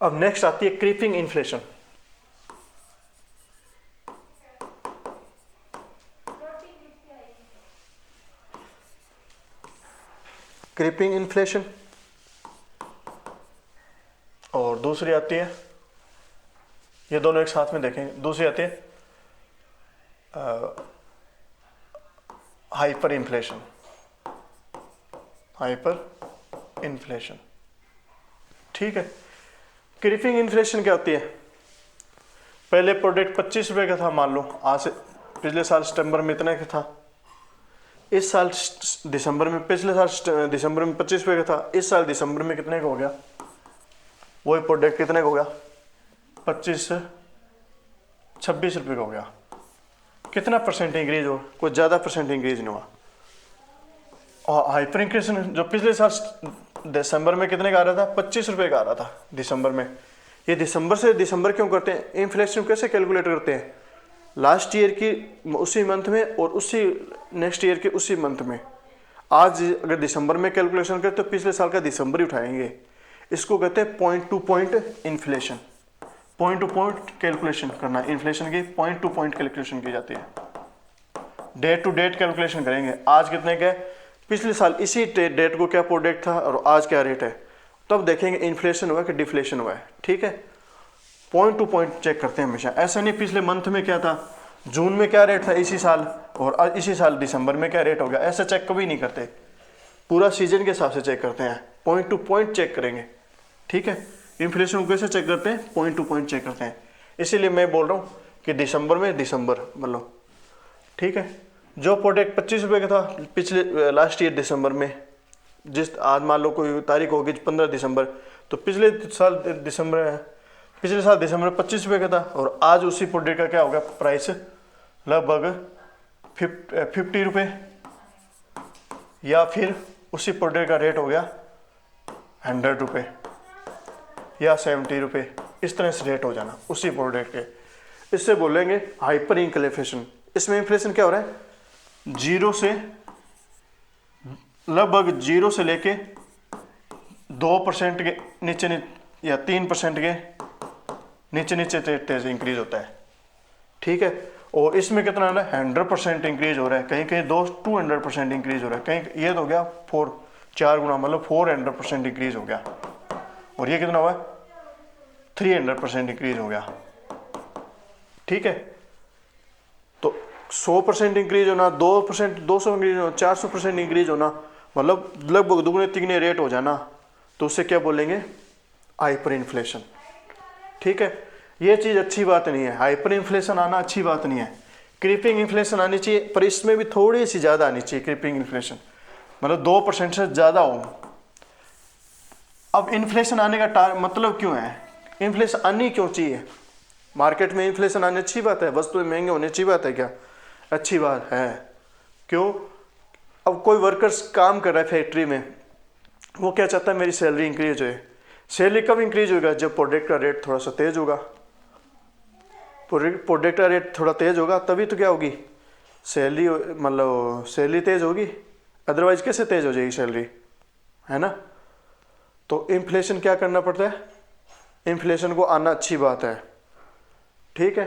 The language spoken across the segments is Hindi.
अब नेक्स्ट आती है क्रीपिंग इन्फ्लेशन। क्रीपिंग इन्फ्लेशन और दूसरी आती है, ये दोनों एक साथ में देखेंगे, दूसरी आती है हाइपर इन्फ्लेशन। हाइपर इन्फ्लेशन, ठीक है। क्रीपिंग इन्फ्लेशन क्या होती है? पहले प्रोडक्ट 25 रुपए का था, मान लो आज से पिछले साल सितंबर में इतने का था, इस साल दिसंबर में, पिछले साल दिसंबर में 25 रुपए का था, इस साल दिसंबर में कितने का हो गया? वही प्रोडक्ट कितने का हो गया? 25 से 26 रुपए का हो गया। कितना परसेंट इंक्रीज हो? कुछ ज़्यादा परसेंट इंक्रीज नहीं हुआ। और हाइपर इन्फ्लेशन जो पिछले साल दिसंबर में कितने का आ रहा था? 25 रुपए का आ रहा था दिसंबर में। ये दिसंबर से दिसंबर क्यों करते हैं? इन्फ्लेशन कैसे कैलकुलेट करते हैं? लास्ट ईयर की उसी मंथ में और उसी नेक्स्ट ईयर के उसी मंथ में। आज अगर दिसंबर में कैलकुलेशन करें तो पिछले साल का दिसंबर ही उठाएंगे। इसको कहते हैं point two point inflation. Point two point calculation करना, इन्फ्लेशन की पॉइंट टू पॉइंट कैलकुलेशन की जाती है। डेट टू डेट कैलकुलेशन करेंगे, आज कितने का है, पिछले साल इसी डेट को क्या प्रोडक्ट था और आज क्या रेट है, तब देखेंगे इन्फ्लेशन हुआ है कि डिफ्लेशन हुआ है, ठीक है। पॉइंट टू पॉइंट चेक करते हैं हमेशा, ऐसा नहीं पिछले मंथ में क्या था, जून में क्या रेट था इसी साल और इसी साल दिसंबर में क्या रेट हो गया, ऐसा चेक कभी नहीं करते। पूरा सीजन के हिसाब से चेक करते हैं, पॉइंट टू पॉइंट चेक करेंगे, ठीक है। इन्फ्लेशन को कैसे चेक करते हैं? पॉइंट टू पॉइंट चेक करते हैं। इसीलिए मैं बोल रहा हूँ कि दिसंबर में दिसंबर मतलब, ठीक है। जो प्रोडक्ट 25 रुपये का था पिछले लास्ट ईयर दिसंबर में, जिस आज मान लो कोई तारीख होगी 15 दिसंबर, तो पिछले साल दिसंबर में 25 रुपये का था और आज उसी प्रोडक्ट का क्या होगा प्राइस, लगभग 50 रुपये, या फिर उसी प्रोडक्ट का रेट हो गया 100 रुपये या 70 रुपये, इस तरह से रेट हो जाना उसी प्रोडक्ट के। इससे बोलेंगे हाइपर इन्फ्लेशन। इसमें इन्फ्लेशन क्या हो रहा है? लगभग 0 से लेके 2% के नीचे या 3% के नीचे तेज इंक्रीज होता है, ठीक है। और इसमें कितना हो रहा है? 100% इंक्रीज हो रहा है, कहीं कहीं 200% इंक्रीज हो रहा है, कहीं ये तो हो गया 4 गुना, मतलब 400% इंक्रीज हो गया। और ये कितना हुआ? 300% इंक्रीज हो गया, ठीक है। तो 100% इंक्रीज होना, 2%, 200 इंक्रीज होना, 400% इंक्रीज होना, मतलब लगभग दुगने तिगने रेट हो जाना, तो उससे क्या बोलेंगे? हाइपर इन्फ्लेशन, ठीक है। ये चीज़ अच्छी बात नहीं है, हाइपर इन्फ्लेशन आना अच्छी बात नहीं है। क्रीपिंग इन्फ्लेशन आनी चाहिए, पर इसमें भी थोड़ी सी ज़्यादा आनी चाहिए क्रीपिंग इन्फ्लेशन, मतलब 2% से ज़्यादा हो। अब इन्फ्लेशन आने का मतलब क्यों है? इन्फ्लेशन आनी क्यों चाहिए? मार्केट में इन्फ्लेशन आनी अच्छी बात है, वस्तुएं महंगे होने अच्छी बात है क्या? अच्छी बात है। क्यों? अब कोई वर्कर्स काम कर रहा है फैक्ट्री में, वो क्या चाहता है? मेरी सैलरी इंक्रीज हो। सैलरी कब इंक्रीज होगा? जब प्रोडक्ट का रेट थोड़ा सा तेज होगा। प्रोडक्ट का रेट थोड़ा तेज होगा तभी तो क्या होगी? सैलरी, मतलब सैलरी तेज होगी, अदरवाइज कैसे तेज हो जाएगी सैलरी, है ना। तो इन्फ्लेशन क्या करना पड़ता है? इन्फ्लेशन को आना अच्छी बात है, ठीक है।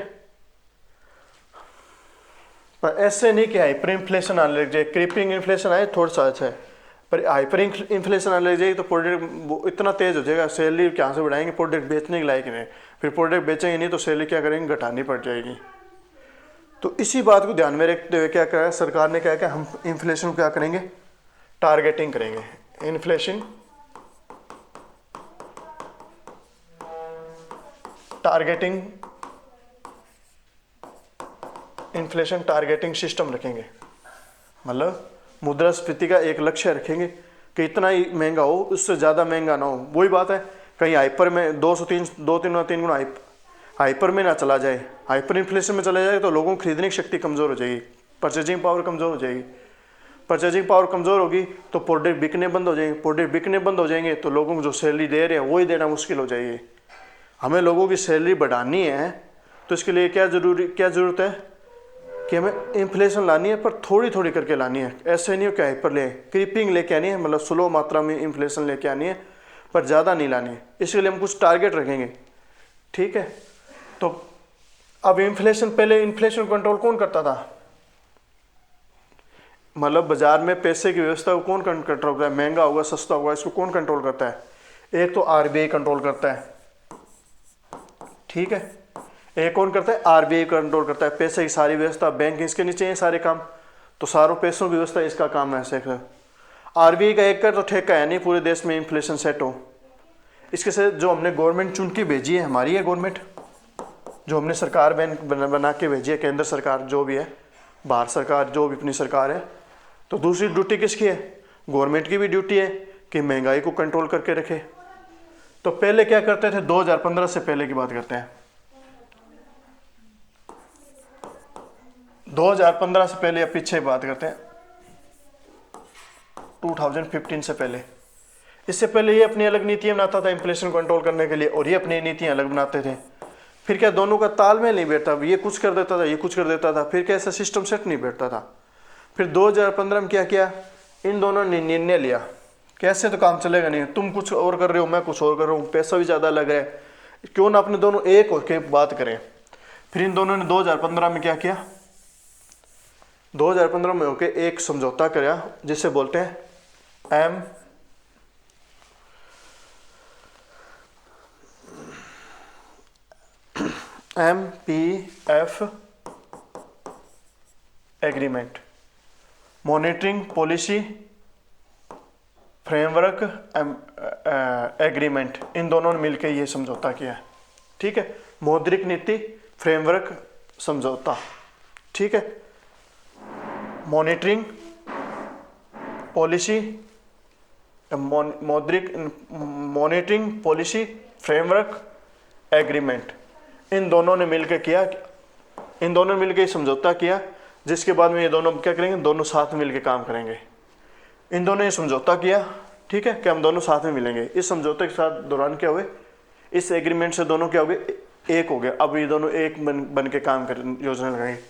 पर ऐसे नहीं कि हाइपर इन्फ्लेशन आने लग जाए, क्रीपिंग इन्फ्लेशन आए थोड़ा सा अच्छा है, पर हाइपर इन्फ्लेशन आने लग जाएगी तो प्रोडक्ट इतना तेज हो जाएगा, सैलरी कहाँ से बढ़ाएंगे? प्रोडक्ट बेचने के लायक नहीं, फिर प्रोडक्ट बेचेंगे नहीं तो सैलरी क्या करेंगे? घटानी पड़ जाएगी। तो इसी बात को ध्यान में रखते हुए क्या करा सरकार ने, क्या किया, हम इन्फ्लेशन को क्या करेंगे? टारगेटिंग करेंगे। Inflation targeting, inflation targeting system रखेंगे, मतलब मुद्रास्फीति का एक लक्ष्य रखेंगे कि इतना ही महंगा हो, उससे ज़्यादा महंगा ना हो। वही बात है, कहीं हाइपर में 2-3 गुना हाइपर में ना चला जाए। हाइपर इन्फ्लेशन में चला जाए तो लोगों की खरीदने की शक्ति कमज़ोर हो जाएगी, परचेजिंग पावर कमज़ोर हो जाएगी। परचेजिंग पावर कमज़ोर होगी तो प्रोडक्ट बिकने बंद हो जाएंगे, प्रोडक्ट बिकने बंद हो जाएंगे तो लोगों को जो सैलरी दे रहे हैं वही देना मुश्किल हो जाएगी। हमें लोगों की सैलरी बढ़ानी है तो इसके लिए क्या ज़रूरत है कि हमें इन्फ्लेशन लानी है, पर थोड़ी थोड़ी करके लानी है। ऐसे नहीं हो कि हाइपर ले क्रीपिंग लेके आनी है, मतलब स्लो मात्रा में इन्फ्लेशन लेके आनी है, पर ज़्यादा नहीं लानी है। इसके लिए हम कुछ टारगेट रखेंगे, ठीक है। तो अब इन्फ्लेशन, पहले इन्फ्लेशन कंट्रोल कौन करता था, मतलब बाजार में पैसे की व्यवस्था को कौन कंट्रोल करता है, महंगा होगा सस्ता होगा इसको कौन कंट्रोल करता है, एक तो आरबीआई कंट्रोल करता है, ठीक है। एक कौन करता है, आरबीआई कंट्रोल करता है, पैसे की सारी व्यवस्था बैंक इसके नीचे है सारे काम, तो सारों पैसों की व्यवस्था इसका काम है ऐसे। आरबीआई का एक कर तो ठेका है नहीं पूरे देश में इन्फ्लेशन सेट हो। इसके से जो हमने गवर्नमेंट चुन के भेजी है, हमारी है गवर्नमेंट, जो हमने सरकार बना के भेजी है, केंद्र सरकार जो भी है, भारत सरकार जो भी अपनी सरकार है, तो दूसरी ड्यूटी किसकी है, गवर्नमेंट की भी ड्यूटी है कि महंगाई को कंट्रोल करके रखे। तो पहले क्या करते थे, 2015 से पहले की बात करते हैं, 2015 से पहले या पीछे बात करते हैं, 2015 से पहले, इससे पहले ये अपनी अलग नीतियां बनाता था इन्फ्लेशन कंट्रोल करने के लिए, और ये अपनी नीतियां अलग बनाते थे। फिर क्या दोनों का तालमेल नहीं बैठता, ये कुछ कर देता था ये कुछ कर देता था, फिर कैसा सिस्टम सेट नहीं बैठता था। फिर 2015 में क्या किया, इन दोनों ने निर्णय लिया, कैसे तो काम चलेगा नहीं, तुम कुछ और कर रहे हो मैं कुछ और कर रहा हूँ, पैसा भी ज़्यादा लग रहा है, क्यों ना अपने दोनों एक होकर बात करें। फिर इन दोनों ने 2015 में क्या किया, 2015 में होकर एक समझौता किया जिसे बोलते हैं MPF agreement, monitoring policy framework agreement. इन दोनों ने मिलकर ये समझौता किया है, ठीक है, मौद्रिक नीति फ्रेमवर्क समझौता, ठीक है, monitoring policy monitoring policy framework agreement, इन दोनों ने मिलकर किया, इन दोनों ने मिलकर समझौता किया, जिसके बाद में ये दोनों क्या करेंगे, दोनों साथ में मिलकर काम करेंगे। इन दोनों ने समझौता किया, ठीक है, कि हम दोनों साथ में मिलेंगे। इस समझौते के साथ दौरान क्या हुए, इस एग्रीमेंट से दोनों क्या हो गए, एक हो गए। अब ये दोनों एक बन के काम कर योजना लगाएंगे।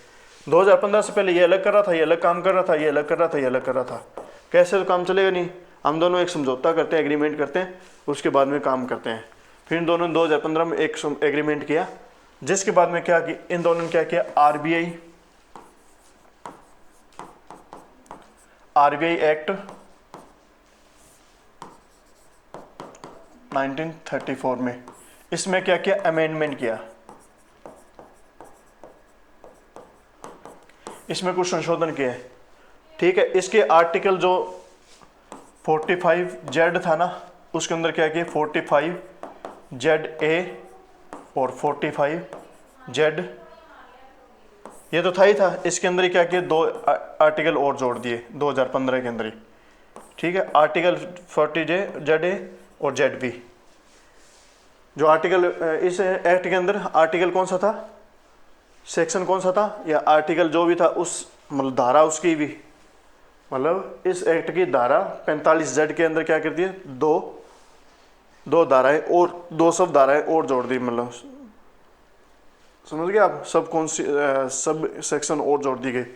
2015 से पहले ये अलग कर रहा था, ये अलग काम कर रहा था, ये अलग कर रहा था, ये अलग कर रहा था, कैसे तो काम चलेगा नहीं। हम दोनों एक समझौता करते हैं, एग्रीमेंट करते हैं, उसके बाद में काम करते हैं। फिर इन दोनों ने 2015 में एक एग्रीमेंट किया, जिसके बाद में क्या कि इन दोनों ने क्या किया, आरबीआई एक्ट 1934 में, इसमें क्या किया, अमेंडमेंट किया, इसमें कुछ संशोधन किए, ठीक है। इसके आर्टिकल जो 45Z था ना, उसके अंदर क्या किया, 45ZA और 45Z, ये तो था ही था, इसके अंदर ही क्या किया, दो आर्टिकल और जोड़ दिए 2015 के अंदर ही, ठीक है। आर्टिकल 40ZA और ZB, जो आर्टिकल इस एक्ट के अंदर आर्टिकल कौन सा था, सेक्शन कौन सा था, या आर्टिकल जो भी था उस मतलब धारा उसकी भी, मतलब इस एक्ट की धारा 45Z के अंदर क्या कर दिए, दो धाराएं और दो सब धाराएं और जोड़ दी, मतलब समझ गए आप, सब सेक्शन और जोड़ दिए गए,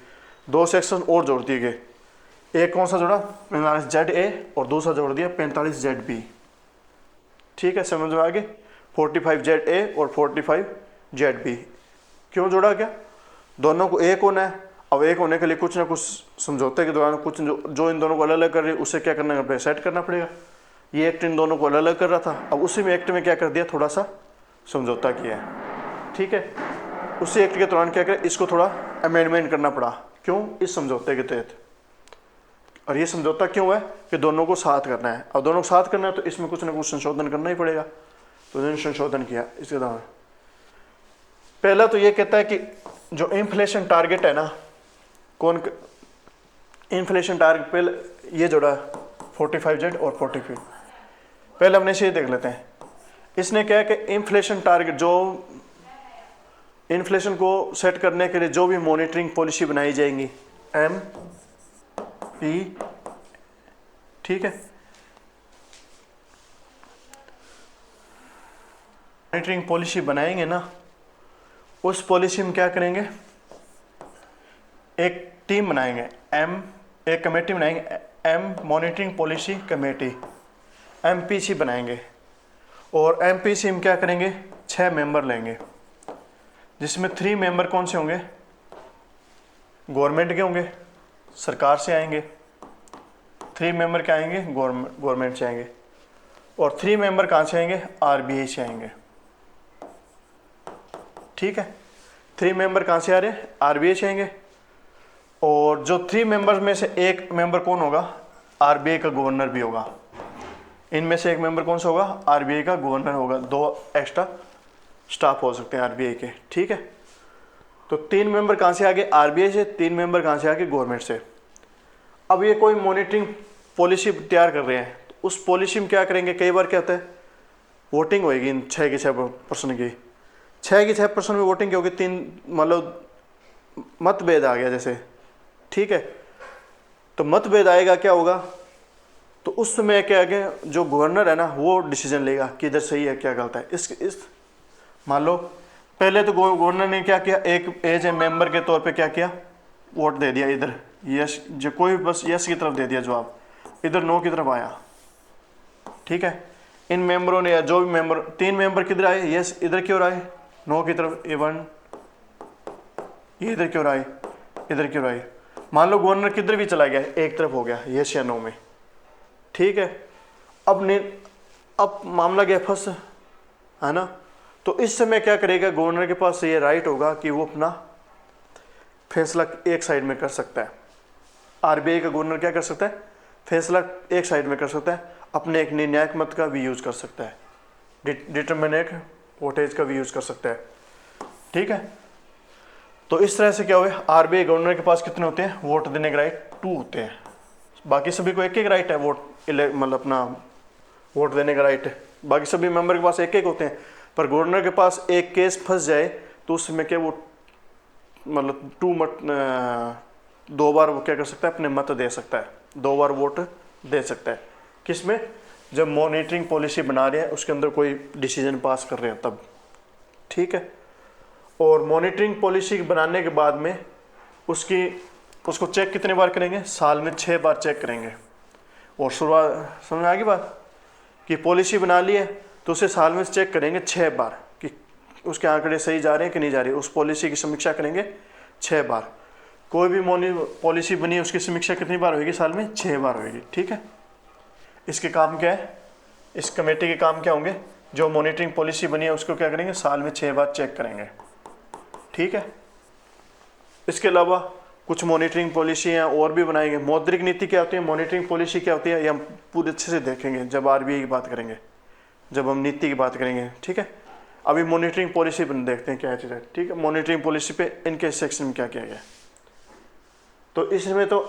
दो सेक्शन और जोड़ दिए गए। एक कौन सा जोड़ा, 45ZA और दूसरा जोड़ दिया 45ZB, ठीक है, समझ में आ गए। 45ZA और 45ZB क्यों जोड़ा, क्या दोनों को एक होना है। अब एक होने के लिए कुछ ना कुछ समझौते के दौरान कुछ जो इन दोनों को अलग अलग कर रही है, उसे क्या करना है, सेट करना पड़ेगा। ये एक्ट इन दोनों को अलग अलग कर रहा था, अब उसी में एक्ट में क्या कर दिया, थोड़ा सा समझौता किया है, ठीक है। उसी एक्ट के दौरान क्या करें, इसको थोड़ा अमेंडमेंट करना पड़ा, क्यों, इस समझौते के तहत। और ये समझौता क्यों है कि दोनों को साथ करना है, और दोनों को साथ करना है तो इसमें कुछ ना कुछ संशोधन करना ही पड़ेगा, तो इन्होंने संशोधन किया इसके दौरान। पहला तो ये कहता है कि जो इन्फ्लेशन टारगेट है ना, कौन इन्फ्लेशन टारगेट, पहले ये जोड़ा 45Z और 45, पहले हमने इसे देख लेते हैं। इसने क्या है कि इन्फ्लेशन टारगेट, जो इन्फ्लेशन को सेट करने के लिए जो भी मॉनिटरिंग पॉलिसी बनाई जाएंगी, MP, ठीक है, मॉनिटरिंग पॉलिसी बनाएंगे ना, उस पॉलिसी में क्या करेंगे, एक टीम बनाएंगे, एक कमेटी बनाएंगे, मॉनिटरिंग पॉलिसी कमेटी। एमपीसी बनाएंगे और एमपीसी हम क्या करेंगे 6 मेंबर लेंगे, जिसमें 3 मेंबर कौन से होंगे, गवर्नमेंट के होंगे, सरकार से आएंगे। 3 मेंबर क्या आएंगे, गवर्नमेंट से आएंगे। और 3 मेंबर कहाँ से आएंगे, आरबीआई से आएंगे। ठीक है, 3 मेंबर कहाँ से आ रहे हैं, आरबीआई से आएंगे। और जो 3 मेंबर में से एक मेंबर कौन होगा, आरबीआई का गवर्नर भी होगा। इनमें से एक मेंबर कौन सा होगा, आरबीआई का गवर्नर होगा। 2 एक्स्ट्रा स्टाफ हो सकते हैं आरबीआई के। ठीक है, तो 3 मेंबर कहाँ से आगे, आरबीआई से। 3 मेंबर कहाँ से आगे, गवर्नमेंट से। अब ये कोई मॉनिटरिंग पॉलिसी तैयार कर रहे हैं, तो उस पॉलिसी में क्या करेंगे, कई बार क्या होता है वोटिंग होगी इन 6 की 6% की, 6 की 6% में वोटिंग की होगी। 3 मतलब मतभेद आ गया जैसे, ठीक है, तो मतभेद आएगा, क्या होगा, तो उस समय क्या है, जो गवर्नर है ना वो डिसीजन लेगा कि इधर सही है क्या गलत है। इस मान लो पहले तो गवर्नर ने क्या किया, एक एज ए मेंबर के तौर पे क्या किया, वोट दे दिया इधर यस, जो कोई बस यस की तरफ दे दिया जवाब, इधर नो की तरफ आया। ठीक है, इन मेंबरों ने या जो भी मेंबर, 3 मेंबर किधर आए, यस इधर क्यों आए, नो की तरफ, इवन ये इधर क्यों आए, इधर क्यों आए। मान लो गवर्नर किधर भी चला गया, एक तरफ हो गया यस या नो में। ठीक है, अब मामला गया फंस, है ना। तो इस समय क्या करेगा, गवर्नर के पास ये राइट होगा कि वो अपना फैसला एक साइड में कर सकता है। आरबीआई का गवर्नर क्या कर सकता है, फैसला एक साइड में कर सकता है, अपने एक निर्णायक मत का भी यूज कर सकता है, डिटरमिनेट वोटेज का भी यूज कर सकता है। ठीक है, तो इस तरह से क्या हुआ, आरबीआई गवर्नर के पास कितने होते हैं, वोट देने के राइट 2 होते हैं। बाकी सभी को एक एक राइट है, वोट मतलब अपना वोट देने का राइट है। बाकी सभी मेंबर के पास एक एक होते हैं, पर गवर्नर के पास एक केस फंस जाए तो उसमें क्या वो मतलब 2 बार वो क्या कर सकता है, अपने मत दे सकता है, 2 बार वोट दे सकता है। किसमें, जब मॉनिटरिंग पॉलिसी बना रहे हैं उसके अंदर कोई डिसीजन पास कर रहे हैं तब। ठीक है, और मॉनिटरिंग पॉलिसी बनाने के बाद में उसको चेक कितने बार करेंगे, साल में 6 बार चेक करेंगे। और शुरुआत समझ में आ गई बात, कि पॉलिसी बना ली है तो उसे साल में चेक करेंगे 6 बार कि उसके आंकड़े सही जा रहे हैं कि नहीं जा रहे, उस पॉलिसी की समीक्षा करेंगे 6 बार। कोई भी पॉलिसी बनी है उसकी समीक्षा कितनी बार होगी, साल में 6 बार होगी। ठीक है, इसके काम क्या है, इस कमेटी के काम क्या होंगे, जो मॉनिटरिंग पॉलिसी बनी है उसको क्या करेंगे, साल में 6 बार चेक करेंगे। ठीक है, इसके अलावा कुछ मॉनिटरिंग पॉलिसियाँ और भी बनाएंगे। मौद्रिक नीति क्या होती है, मॉनिटरिंग पॉलिसी क्या होती है, ये हम पूरे अच्छे से देखेंगे जब आरबीआई की बात करेंगे, जब हम नीति की बात करेंगे। ठीक है, अभी मॉनिटरिंग पॉलिसी पर देखते हैं क्या चीज़ है। ठीक है, मॉनिटरिंग पॉलिसी पे इनके सेक्शन में क्या किया गया, तो इसमें तो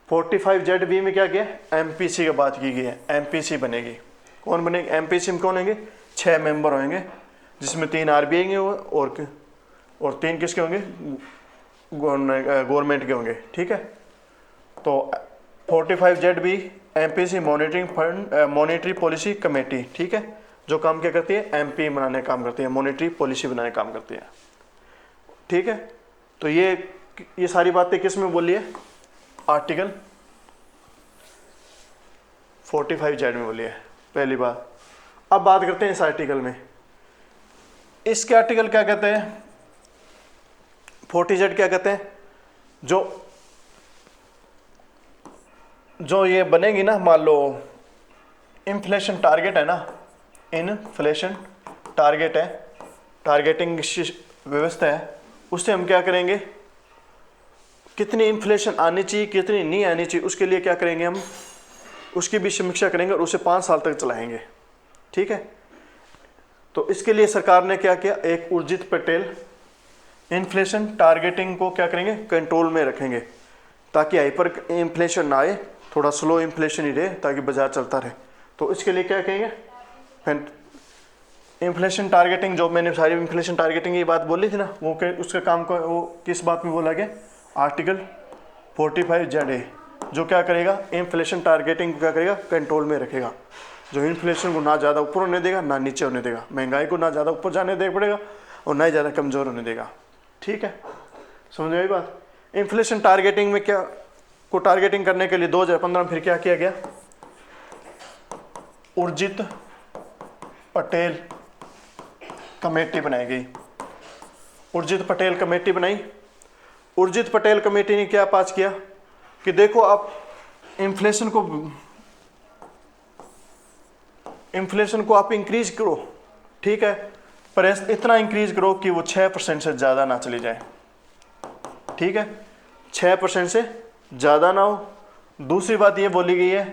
45ZB में क्या किया, एमपीसी की बात की गई है। एमपीसी बनेगी, कौन बनेगी, एमपीसी में कौन होंगे, 6 मेंबर होंगे, जिसमें 3 आरबीआई के होंगे और 3 किसके होंगे, गवर्नमेंट के होंगे। ठीक है, तो 45ZB MPC monitoring fund monetary policy committee. ठीक है, जो काम क्या करती है, एमपी बनाने का काम करती है, मॉनिटरी पॉलिसी बनाने का काम करती है। ठीक है, तो ये सारी बातें किस में बोली है, आर्टिकल 45Z में बोली है, पहली बात। अब बात करते हैं इस आर्टिकल में, इसके आर्टिकल क्या कहते हैं, 40Z क्या कहते हैं, जो ये बनेगी ना, मान लो इन्फ्लेशन टारगेट है ना, इन्फ्लेशन टारगेट है, टारगेटिंग व्यवस्था है, उससे हम क्या करेंगे, कितनी इन्फ्लेशन आनी चाहिए कितनी नहीं आनी चाहिए, उसके लिए क्या करेंगे, हम उसकी भी समीक्षा करेंगे और उसे 5 साल तक चलाएंगे। ठीक है, तो इसके लिए सरकार ने क्या किया, एक उर्जित पटेल इन्फ्लेशन टारगेटिंग को क्या करेंगे, कंट्रोल में रखेंगे, ताकि हाइपर इन्फ्लेशन ना आए, थोड़ा स्लो इन्फ्लेशन ही रहे, ताकि बाजार चलता रहे। तो इसके लिए क्या कहेंगे, इन्फ्लेशन टारगेटिंग, जो मैंने सारी इन्फ्लेशन टारगेटिंग की बात बोली थी ना, वो उसका काम को वो किस बात में बोला गया, आर्टिकल 45ZA, जो क्या करेगा, इन्फ्लेशन टारगेटिंग को क्या करेगा, कंट्रोल में रखेगा, जो इन्फ्लेशन को ना ज़्यादा ऊपर होने देगा ना नीचे होने देगा, महंगाई को ना ज़्यादा ऊपर जाने दे पड़ेगा और ना ही ज़्यादा कमज़ोर होने देगा। ठीक है, समझ आई बात। इन्फ्लेशन टारगेटिंग में क्या को टारगेटिंग करने के लिए 2015 में फिर क्या किया गया, उर्जित पटेल कमेटी बनाई गई। उर्जित पटेल कमेटी बनाई। उर्जित पटेल कमेटी ने क्या पास किया कि देखो आप इन्फ्लेशन को आप इंक्रीज करो, ठीक है, पर इतना इंक्रीज करो कि वो 6% से ज़्यादा ना चली जाए, ठीक है, 6% से ज़्यादा ना हो। दूसरी बात ये बोली गई है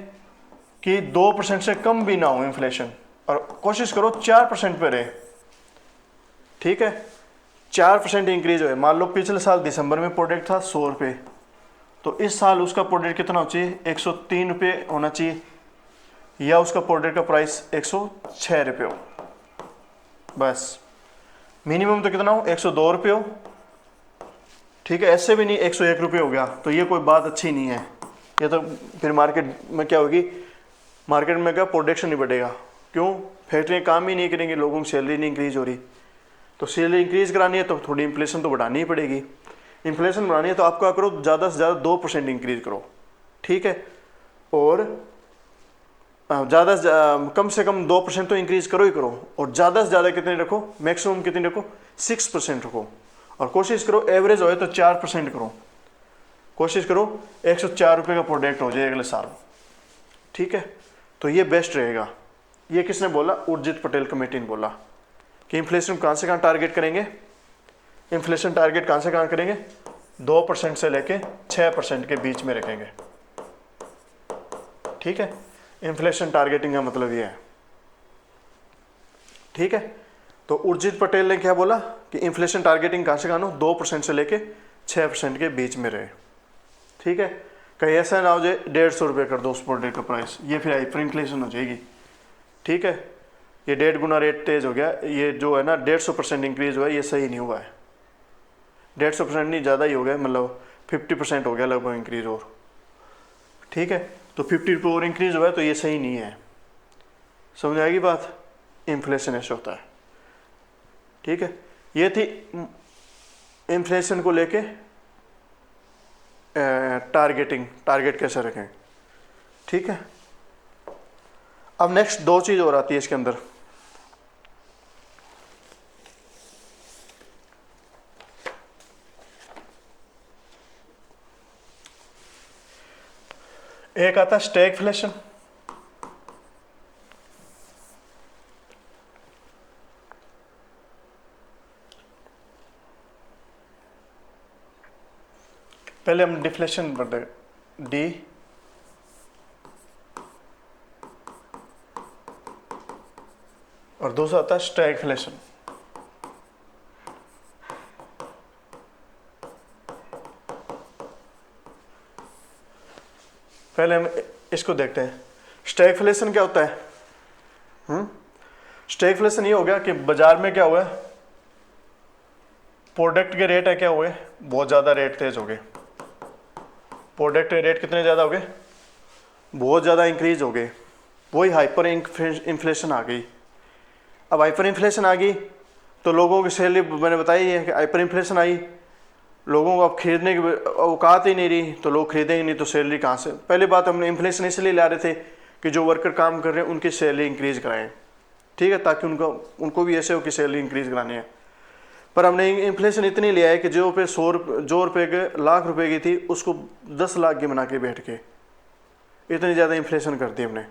कि 2% से कम भी ना हो इन्फ्लेशन, और कोशिश करो 4% पे रहे, ठीक है, 4% इंक्रीज हो। मान लो पिछले साल दिसंबर में प्रोडक्ट था 100 रुपये, तो इस साल उसका प्रोडक्ट कितना होना चाहिए, 103 रुपये होना चाहिए, या उसका प्रोडक्ट का प्राइस 106 रुपये हो। बस मिनिमम तो कितना हो, 102 रुपये हो, ठीक है, ऐसे भी नहीं 101 रुपये हो गया, तो ये कोई बात अच्छी नहीं है। ये तो फिर मार्केट में क्या होगी, मार्केट में क्या प्रोडक्शन नहीं बढ़ेगा। क्यों, फैक्ट्रियाँ काम ही नहीं करेंगी, लोगों की सैलरी नहीं इंक्रीज हो रही, तो सैलरी इंक्रीज करानी है तो थोड़ी इन्फ्लेशन तो बढ़ानी ही पड़ेगी। इन्फ्लेशन बढ़ानी है तो आप क्या करो, ज़्यादा से ज़्यादा 2% इंक्रीज करो, ठीक है, और कम से कम 2% तो इंक्रीज करो ही करो, और ज़्यादा से ज़्यादा कितने रखो, मैक्सिमम कितने रखो, 6% रखो, और कोशिश करो एवरेज होए तो 4% करो। कोशिश करो 104 रुपये का प्रोडक्ट हो जाए अगले साल, ठीक है, तो ये बेस्ट रहेगा। ये किसने बोला, उर्जित पटेल कमेटी ने बोला कि इन्फ्लेशन कहाँ से कहाँ टारगेट करेंगे, इन्फ्लेशन टारगेट कहाँ से कहाँ करेंगे, 2% से लेके 6% के बीच में रखेंगे, ठीक है, इन्फ्लेशन टारगेटिंग का मतलब ये है, ठीक है। तो उर्जित पटेल ने क्या बोला कि इन्फ्लेशन टारगेटिंग कहाँ से कहाँ हो, 2% से लेके 6% के बीच में रहे, ठीक है। कहीं ऐसा ना हो जाए 150 रुपये कर दो उस प्रोडक्ट का प्राइस, ये फिर हाइपर इन्फ्लेशन हो जाएगी, ठीक है। ये 1.5 गुना रेट तेज हो गया, ये जो है ना 150% इंक्रीज हुआ है, ये सही नहीं हुआ है, 150% नहीं, ज़्यादा ही हो गया, मतलब 50% हो गया लगभग इंक्रीज और, ठीक है। तो 50 रुपये और इंक्रीज हुआ है, तो ये सही नहीं है, समझ आएगी बात। इन्फ्लेशन ऐसे होता है, ठीक है। ये थी इन्फ्लेशन को लेके टारगेट कैसे रखें, ठीक है। अब नेक्स्ट 2 चीज़ और आती है इसके अंदर, एक आता है स्टैगफ्लेशन, पहले हम डिफ्लेशन पढ़ते हैं, डी और दूसरा आता है स्टैगफ्लेशन। पहले हम इसको देखते हैं, स्टैगफ्लेशन क्या होता है। स्टैगफ्लेशन ये हो गया कि बाजार में क्या हुआ है, प्रोडक्ट के रेट है क्या हुए, बहुत ज़्यादा रेट तेज हो गए, प्रोडक्ट के रेट कितने ज़्यादा हो गए, बहुत ज़्यादा इंक्रीज हो गए, वही हाइपर इन्फ्लेशन आ गई। अब हाइपर इन्फ्लेशन आ गई तो लोगों की सैलरी, मैंने बताई है कि हाइपर इन्फ्लेशन आई, लोगों को अब खरीदने की औकात ही नहीं रही, तो लोग खरीदेंगे नहीं तो सैलरी कहाँ से। पहली बात हमने इन्फ्लेशन इसलिए ला रहे थे कि जो वर्कर काम कर रहे हैं उनकी सैलरी इंक्रीज कराएं, ठीक है, ताकि उनको भी ऐसे हो कि सैलरी इंक्रीज करानी है। पर हमने इन्फ्लेशन इतनी लिया है कि जो रुपये के लाख रुपए की थी उसको 10 लाख की बना के बैठ के, इतनी ज़्यादा इन्फ्लेशन कर दी हमने,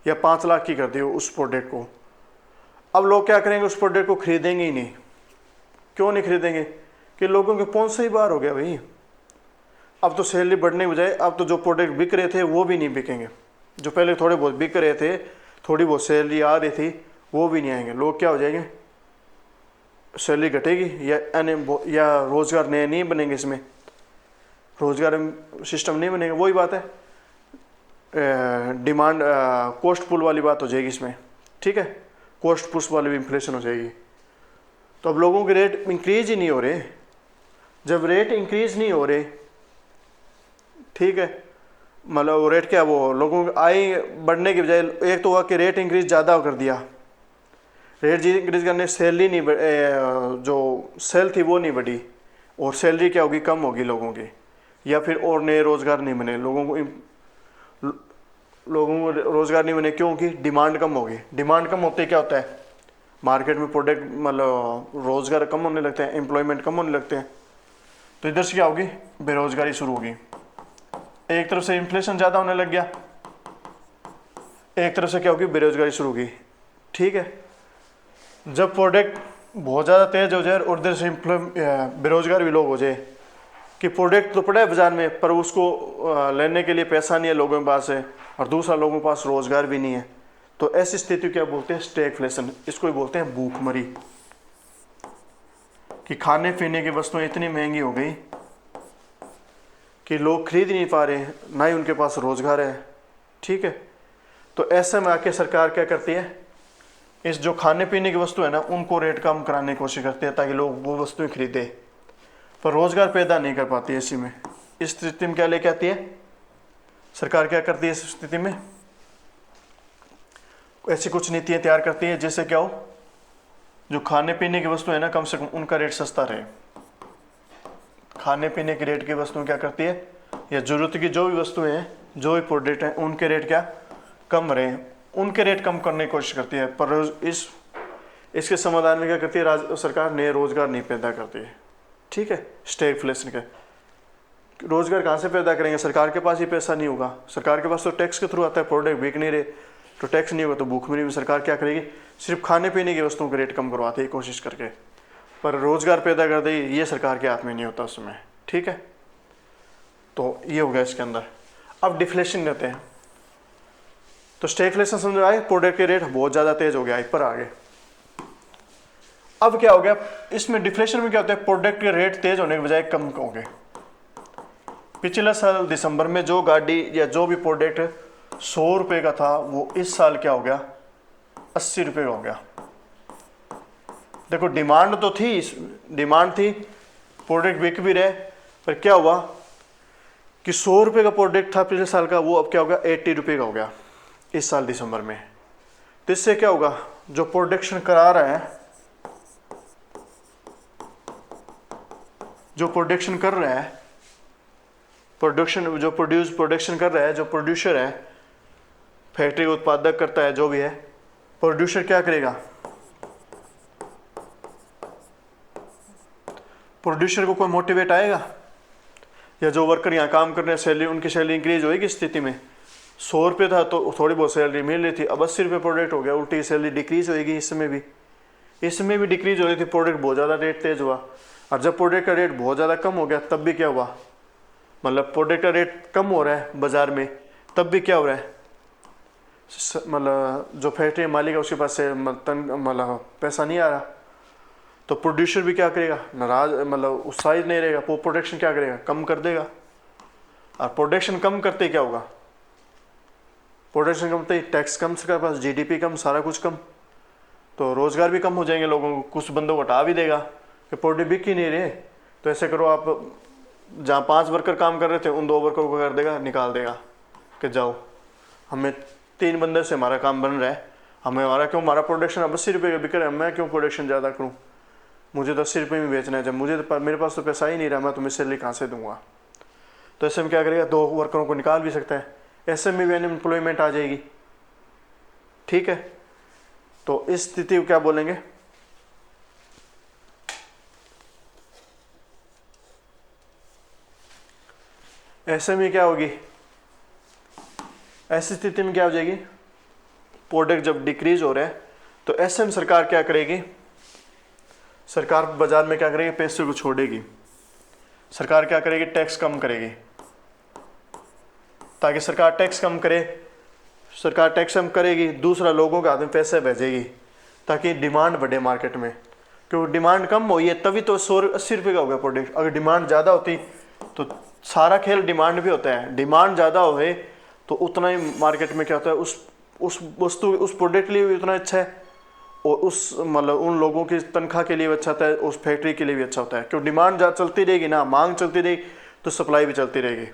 या 5 लाख की कर दी उस प्रोडक्ट को। अब लोग क्या करेंगे, उस प्रोडक्ट को खरीदेंगे ही नहीं। क्यों नहीं खरीदेंगे, कि लोगों के पहुंच से ही बाहर हो गया भाई। अब तो सैलरी बढ़ने के बजाय अब तो जो प्रोडक्ट बिक रहे थे वो भी नहीं बिकेंगे, जो पहले थोड़े बहुत बिक रहे थे, थोड़ी बहुत सैलरी आ रही थी, वो भी नहीं आएंगे। लोग क्या हो जाएंगे, सैलरी घटेगी या रोज़गार नए नहीं बनेंगे, इसमें रोज़गार सिस्टम नहीं बनेगा। वही बात है, डिमांड कॉस्ट पुल वाली बात हो जाएगी इसमें, ठीक है, कॉस्ट पुश वाली भी इन्फ्लेशन हो जाएगी। तो अब लोगों के रेट इंक्रीज ही नहीं हो रहे। जब रेट इंक्रीज नहीं हो रहे, ठीक है, मतलब रेट क्या, वो लोगों की आय बढ़ने के बजाय एक तो हुआ कि रेट इंक्रीज ज़्यादा कर दिया, रेट इंक्रीज करने सैलरी नहीं जो सेल थी वो नहीं बढ़ी, और सैलरी क्या होगी, कम होगी लोगों की, या फिर और नए रोज़गार नहीं बने लोगों को। लोगों को रोज़गार नहीं बने, क्योंकि डिमांड कम होगी। डिमांड कम होते क्या होता है, मार्केट में प्रोडक्ट मतलब रोज़गार कम होने लगते हैं, एम्प्लॉयमेंट कम होने लगते हैं, तो इधर से क्या होगी, बेरोज़गारी शुरू होगी। एक तरफ से इन्फ्लेशन ज़्यादा होने लग गया, एक तरफ से क्या होगी, बेरोज़गारी शुरू होगी। ठीक है, जब प्रोडक्ट बहुत ज़्यादा तेज हो जाए और इधर से बेरोज़गार भी लोग हो जाए कि प्रोडक्ट तो पड़ा है बाजार में पर उसको लेने के लिए पैसा नहीं है लोगों के पास है, और दूसरा लोगों के पास रोज़गार भी नहीं है, तो ऐसी स्थिति क्या बोलते हैं, स्टैगफ्लेशन। इसको ही बोलते हैं भूखमरी, कि खाने पीने की वस्तुएं इतनी महंगी हो गई कि लोग खरीद नहीं पा रहे हैं, ना ही उनके पास रोज़गार है। ठीक है, तो ऐसे में आके सरकार क्या करती है, इस जो खाने पीने की वस्तु है ना उनको रेट कम कराने की कोशिश करती है ताकि लोग वो वस्तुएं खरीदे, पर रोज़गार पैदा नहीं कर पाती है। इसी में, इस स्थिति में क्या लेके आती है सरकार, क्या करती है इस स्थिति में, ऐसी कुछ नीतियाँ तैयार करती है जिससे क्या हो, जो खाने पीने की वस्तु है ना कम से कम उनका रेट सस्ता रहे। खाने पीने की रेट की वस्तुएं क्या करती है, या जरूरत की जो भी वस्तुएं हैं, जो भी प्रोडक्ट हैं, उनके रेट क्या कम रहे, उनके रेट कम करने की कोशिश करती है। पर इसके समाधान में क्या करती है सरकार, नए रोजगार नहीं पैदा करती है। ठीक है, स्टैगफ्लेशन के रोजगार कहाँ से पैदा करेंगे, सरकार के पास ही पैसा नहीं होगा, सरकार के पास तो टैक्स के थ्रू आता है, प्रोडक्ट बिक नहीं रहे तो टैक्स नहीं होगा, तो भूखमरी में सरकार क्या करेगी, सिर्फ खाने पीने की वस्तुओं के रेट कम करवाते ही कोशिश करके, पर रोजगार पैदा कर दे ये सरकार के हाथ में नहीं होता उसमें। ठीक है, तो ये हो गया इसके अंदर। अब डिफ्लेशन कहते हैं, तो स्टैगफ्लेशन समझ आए, प्रोडक्ट के रेट बहुत ज़्यादा तेज हो गया, ऊपर आ गए। अब क्या हो गया इसमें, डिफ्लेशन में क्या होता है, प्रोडक्ट के रेट तेज होने के बजाय कम हो गए। पिछले साल दिसंबर में जो गाड़ी या जो भी प्रोडक्ट 100 रुपये का था वो इस साल क्या हो गया, 80 रुपये का हो गया। देखो डिमांड तो थी, डिमांड थी, प्रोडक्ट बिक भी रहे, पर क्या हुआ कि 100 रुपये का प्रोडक्ट था पिछले साल का, वो अब क्या होगा 80 रुपये का हो गया इस साल दिसंबर में। तो इससे क्या होगा, जो प्रोडक्शन करा रहा है, जो प्रोडक्शन कर रहा है, प्रोडक्शन कर रहा है, जो प्रोड्यूसर है, फैक्ट्री का उत्पादक करता है, जो भी है प्रोड्यूसर क्या करेगा, प्रोड्यूसर को कोई मोटिवेट आएगा, या जो वर्कर यहाँ काम कर रहे हैं सैलरी, उनकी सैलरी इंक्रीज होएगी स्थिति में। 100 रुपये था तो थोड़ी बहुत सैलरी मिल रही थी, अब 80 रुपये प्रोडक्ट हो गया, उल्टी सैलरी डिक्रीज होएगी। इसमें भी डिक्रीज हो रही थी, प्रोडक्ट बहुत ज़्यादा रेट तेज हुआ, और जब प्रोडक्ट का रेट बहुत ज़्यादा कम हो गया तब भी क्या हुआ, मतलब प्रोडक्ट का रेट कम हो रहा है बाजार में, तब भी क्या हो रहा है, मतलब जो फैक्ट्री मालिक है उसके पास से मतलब पैसा नहीं आ रहा, तो प्रोड्यूसर भी क्या करेगा, नाराज, मतलब उत्साहित नहीं रहेगा, वो प्रोडक्शन क्या करेगा, कम कर देगा। और प्रोडक्शन कम करते क्या होगा, प्रोडक्शन कम करते टैक्स कम, सरकार पास जीडीपी कम, सारा कुछ कम, तो रोजगार भी कम हो जाएंगे लोगों को, कुछ बंदों को हटा भी देगा कि प्रोडक्ट बिक ही नहीं रहे। तो ऐसे करो आप, जहाँ 5 वर्कर काम कर रहे थे उन 2 वर्कर को कर देगा, निकाल देगा कि जाओ, हमें 3 बंदे से हमारा काम बन रहा है, हमारा क्यों, हमारा प्रोडक्शन अब 80 रुपये का बिक रहा है, मैं क्यों प्रोडक्शन ज़्यादा करूँ, मुझे तो 80 रुपये में बेचना है, जब मुझे तो मेरे पास तो पैसा ही नहीं रहा, मैं तुम्हें सैलरी कहाँ से दूंगा। तो ऐसे में क्या करेगा, 2 वर्करों को निकाल भी सकता है, ऐसे में भी अनएम्प्लॉयमेंट आ जाएगी। ठीक है, तो इस स्थिति को क्या बोलेंगे, ऐसे में क्या होगी, ऐसी स्थिति में क्या हो जाएगी, प्रोडक्ट जब डिक्रीज हो रहा है तो ऐसे में सरकार क्या करेगी, सरकार बाजार में क्या करेगी, पैसे को छोड़ेगी, सरकार क्या करेगी, टैक्स कम करेगी, ताकि सरकार टैक्स कम करे, सरकार टैक्स कम करेगी, दूसरा लोगों के हाथ में पैसे भेजेगी ताकि डिमांड बढ़े मार्केट में, क्योंकि डिमांड कम हुई है तभी तो 180 रुपये का हो गया प्रोडक्ट। अगर डिमांड ज़्यादा होती तो सारा खेल डिमांड भी होता है, डिमांड ज़्यादा होए तो उतना ही मार्केट में क्या होता है, उस वस्तु उस प्रोडक्ट के लिए भी उतना अच्छा है, और उस मतलब उन लोगों की तनख्वाह के लिए भी अच्छा होता है, उस फैक्ट्री के लिए भी अच्छा होता है, क्योंकि डिमांड ज़्यादा चलती रहेगी ना, मांग चलती रहेगी तो सप्लाई भी चलती रहेगी।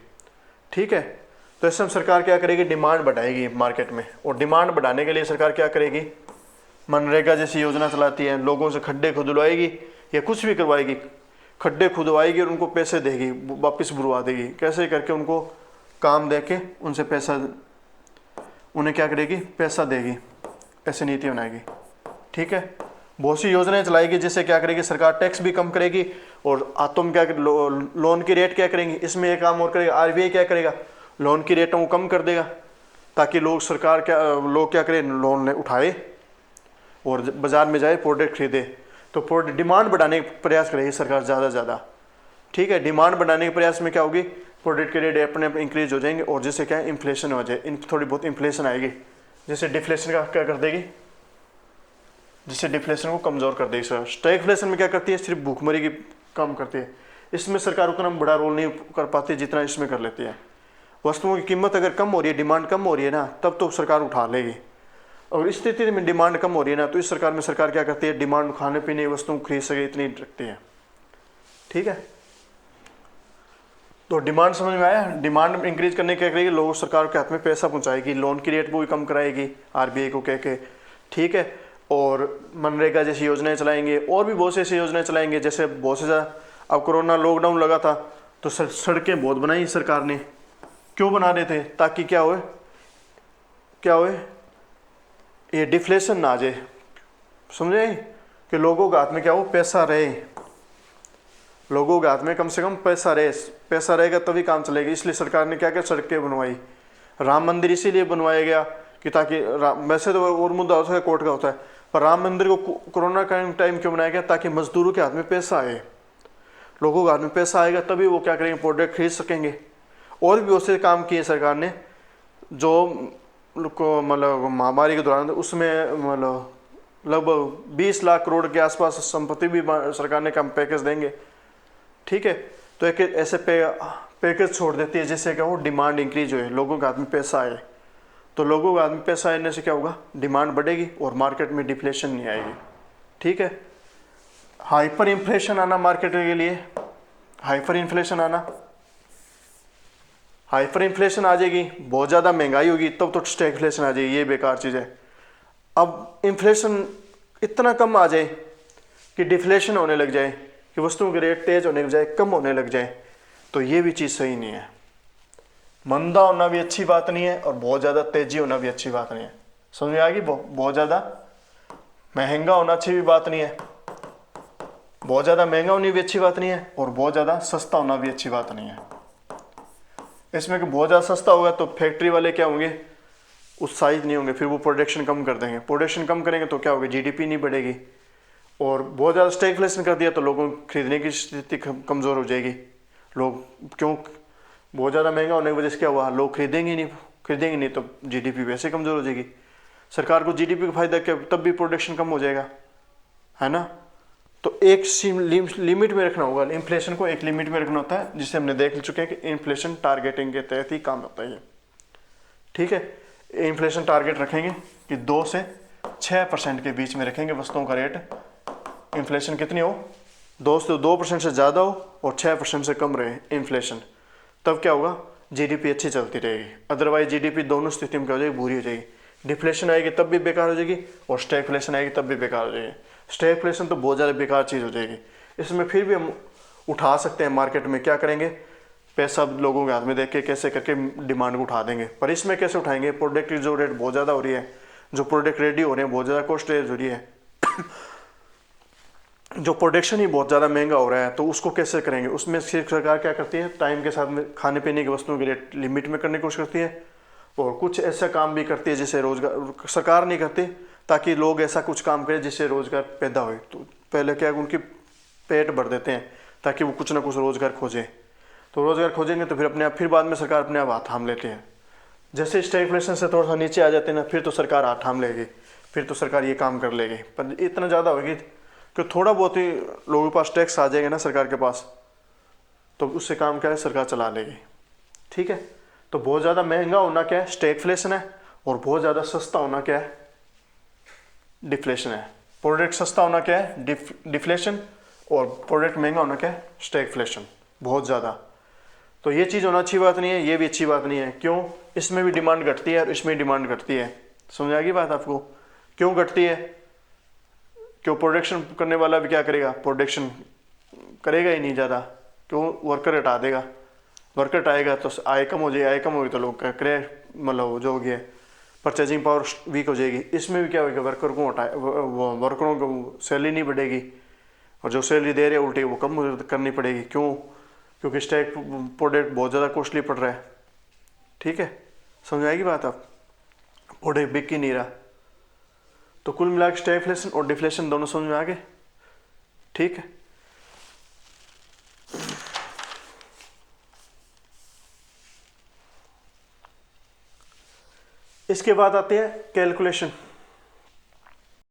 ठीक है, तो ऐसे में सरकार क्या करेगी, डिमांड बढ़ाएगी मार्केट में, और डिमांड बढ़ाने के लिए सरकार क्या करेगी, मनरेगा जैसी योजना चलाती है, लोगों से खड्डे खुदवाएगी या कुछ भी करवाएगी, खड्डे खुदवाएगी और उनको पैसे देगी, वापस बुरवा देगी, कैसे करके उनको काम दे के उनसे पैसा उन्हें क्या करेगी, पैसा देगी, ऐसी नीति बनाएगी। ठीक है, बहुत सी योजनाएं चलाएगी जिससे क्या करेगी, सरकार टैक्स भी कम करेगी और तुम क्या लोन की रेट क्या करेंगी, इसमें एक काम और करेगा, आरबीआई क्या करेगा, लोन की रेटों को कम कर देगा ताकि लोग क्या करें, लोन उठाए और बाजार में जाए प्रोडक्ट खरीदे। तो प्रोडक्ट डिमांड बढ़ाने का प्रयास करेगी सरकार ज़्यादा से ज़्यादा। ठीक है, डिमांड बढ़ाने के प्रयास में क्या होगी, प्रोडक्ट के रेट अपने आप इंक्रीज हो जाएंगे और जिससे क्या है, इन्फ्लेशन हो जाए, थोड़ी बहुत इन्फ्लेशन आएगी, जिससे डिफ्लेशन का क्या कर देगी, जिससे डिफ्लेशन को कमज़ोर कर देगी। स्टैगफ्लेशन में क्या करती है, सिर्फ भूखमरी की कम करती है। इसमें सरकार उतना बड़ा रोल नहीं कर पाती जितना इसमें कर लेती है। वस्तुओं की कीमत अगर कम हो रही है, डिमांड कम हो रही है ना, तब तो सरकार उठा लेगी। और इस स्थिति में डिमांड कम हो रही है ना, तो इस सरकार में सरकार क्या करती है, डिमांड खाने पीने की वस्तुओं को खरीद सके इतनी रखती है। ठीक है, तो डिमांड समझ में आया। डिमांड इंक्रीज करने क्या करेगी, लोगों सरकार के हाथ में पैसा पहुंचाएगी, लोन की रेट को भी कम कराएगी आरबीआई को कह के। ठीक है, और मनरेगा जैसी योजनाएं चलाएंगे और भी बहुत सी ऐसी योजनाएं चलाएंगे। जैसे बहुत से ज़्यादा, अब कोरोना लॉकडाउन लगा था तो सड़कें बहुत बनाई सरकार ने। क्यों बना रहे थे, ताकि क्या होए, ये डिफ्लेशन ना आ जाए, समझे, कि लोगों के हाथ में क्या हो, पैसा रहे, लोगों के हाथ में कम से कम पैसा रहे, पैसा रहेगा तभी काम चलेगा। इसलिए सरकार ने क्या क्या सड़कें बनवाई। राम मंदिर इसीलिए बनवाया गया कि ताकि वैसे तो और मुद्दा होता है, कोर्ट का होता है, पर राम मंदिर को कोरोना का टाइम क्यों बनाया गया, ताकि मजदूरों के हाथ में पैसा आए, लोगों के हाथ में पैसा आएगा तभी वो क्या करेंगे, प्रोडक्ट खरीद सकेंगे। और भी बहुत से काम किए सरकार ने, जो मतलब महामारी के दौरान तो मतलब लगभग 20 लाख करोड़ के आसपास संपत्ति भी सरकार ने कम पैकेज देंगे। ठीक है, तो एक ऐसे पैकेज छोड़ देती है जिससे क्या हो, डिमांड इंक्रीज हो, लोगों के हाथ में पैसा आए। तो लोगों के हाथ में पैसा आने से क्या होगा, डिमांड बढ़ेगी और मार्केट में डिफ्लेशन नहीं आएगी। ठीक है, हाइपर इन्फ्लेशन आना मार्केट के लिए, हाइपर इन्फ्लेशन आ जाएगी, बहुत ज़्यादा महंगाई होगी, तब तो स्टैगफ्लेशन आ जाएगी। ये बेकार चीज़ है। अब इन्फ्लेशन इतना कम आ जाए कि डिफ्लेशन होने लग जाए, कि वस्तुओं के रेट तेज होने के बजाय कम होने लग जाए, तो ये भी चीज़ सही नहीं है। मंदा होना भी अच्छी बात नहीं है और बहुत ज़्यादा तेजी होना भी अच्छी बात नहीं है। समझ में आ गई, बहुत ज़्यादा महंगा होना अच्छी भी बात नहीं है, बहुत ज़्यादा महंगा होनी भी अच्छी बात नहीं है, और बहुत ज़्यादा सस्ता होना भी अच्छी बात नहीं है। इसमें कि बहुत ज़्यादा सस्ता होगा तो फैक्ट्री वाले क्या होंगे, उत्साहित नहीं होंगे, फिर वो प्रोडक्शन कम कर देंगे। प्रोडक्शन कम करेंगे तो क्या होगा, जीडीपी नहीं बढ़ेगी। और बहुत ज़्यादा स्टैगफ्लेशन कर दिया तो लोगों को खरीदने की स्थिति कमज़ोर हो जाएगी। लोग क्यों, बहुत ज़्यादा महंगा होने की वजह से क्या हुआ, लोग खरीदेंगे नहीं तो जीडीपी वैसे कमज़ोर हो जाएगी। सरकार को जीडीपी का फायदा क्या, तब भी प्रोडक्शन कम हो जाएगा, है ना। तो एक लिमिट में रखना होगा, इन्फ्लेशन को एक लिमिट में रखना होता है, जिसे हमने देख चुके हैं कि इन्फ्लेशन टारगेटिंग के तहत ही काम होता है ये। ठीक है, इन्फ्लेशन टारगेट रखेंगे कि 2 से 6% के बीच में रखेंगे वस्तुओं का रेट। इन्फ्लेशन कितनी हो, 2% से ज़्यादा हो और 6% से कम रहे इन्फ्लेशन, तब क्या होगा, जीडीपी अच्छी चलती रहेगी। अदरवाइज जीडीपी दोनों स्थिति में क्या हो जाएगी, बुरी हो जाएगी। डिफ्लेशन आएगी तब भी बेकार हो जाएगी और स्टैगफ्लेशन आएगी तब भी बेकार हो जाएगी। स्टैगफ्लेशन तो बहुत ज़्यादा बेकार चीज़ हो जाएगी। इसमें फिर भी हम उठा सकते हैं मार्केट में, क्या करेंगे, पैसा लोगों के हाथ में देख के कैसे करके डिमांड को उठा देंगे। पर इसमें कैसे उठाएंगे, प्रोडक्ट की जो रेट बहुत ज़्यादा हो रही है, जो प्रोडक्ट रेडी हो रहे हैं बहुत ज़्यादा कॉस्ट रेज हो रही है जो प्रोडक्शन ही बहुत ज़्यादा महंगा हो रहा है, तो उसको कैसे करेंगे। उसमें सिर्फ सरकार क्या करती है, टाइम के साथ में खाने पीने की वस्तुओं के रेट लिमिट में करने की कोशिश करती है, और कुछ ऐसा काम भी करती है जिससे रोजगार सरकार नहीं करती, ताकि लोग ऐसा कुछ काम करें जिससे रोजगार पैदा हो। तो पहले क्या उनकी पेट भर देते हैं ताकि वो कुछ ना कुछ रोजगार खोजें, तो रोजगार खोजेंगे तो फिर बाद में सरकार अपने आप हाथ थाम लेते हैं। जैसे स्टैगफ्लेशन से थोड़ा सा नीचे आ जाते हैं ना, फिर तो सरकार हाथ थाम लेगी, फिर तो सरकार ये काम कर लेगी। पर इतना ज़्यादा होगी कि थोड़ा बहुत ही लोगों के पास टैक्स आ जाएगा ना सरकार के पास, तो उससे काम क्या है, सरकार चला लेगी। ठीक है, तो बहुत ज़्यादा महंगा होना क्या है, स्टैगफ्लेशन है, और बहुत ज़्यादा सस्ता होना क्या है, डिफ्लेशन है। प्रोडक्ट सस्ता होना क्या है, डिफ्लेशन, और प्रोडक्ट महंगा होना क्या है, स्टैगफ्लेशन, बहुत ज़्यादा। तो ये चीज़ होना अच्छी बात नहीं है, ये भी अच्छी बात नहीं है। क्यों, इसमें भी डिमांड घटती है और इसमें डिमांड घटती है। समझ आ गई बात आपको, क्यों घटती है, क्यों, प्रोडक्शन करने वाला भी क्या करेगा, प्रोडक्शन करेगा ही नहीं ज़्यादा, क्यों, वर्कर हटा देगा, वर्कर हटाएगा तो आय कम हो जाएगी, आय कम होगी तो लोग करे, मतलब जो हो गया परचेजिंग पावर वीक हो जाएगी। इसमें भी क्या होगा, वर्कर को हटाए, वर्करों को सैलरी नहीं बढ़ेगी और जो सैलरी दे रहे हैं उल्टी वो कम करनी पड़ेगी। क्यों? क्योंकि स्टैक प्रोडक्ट बहुत ज़्यादा कॉस्टली पड़ रहा है। ठीक है, समझ आएगी बात? आप प्रोडक्ट बिक ही नहीं रहा। तो कुल मिला के स्टैगफ्लेशन और डिफ्लेशन दोनों समझ में आ गए। ठीक है, इसके बाद आते हैं कैलकुलेशन।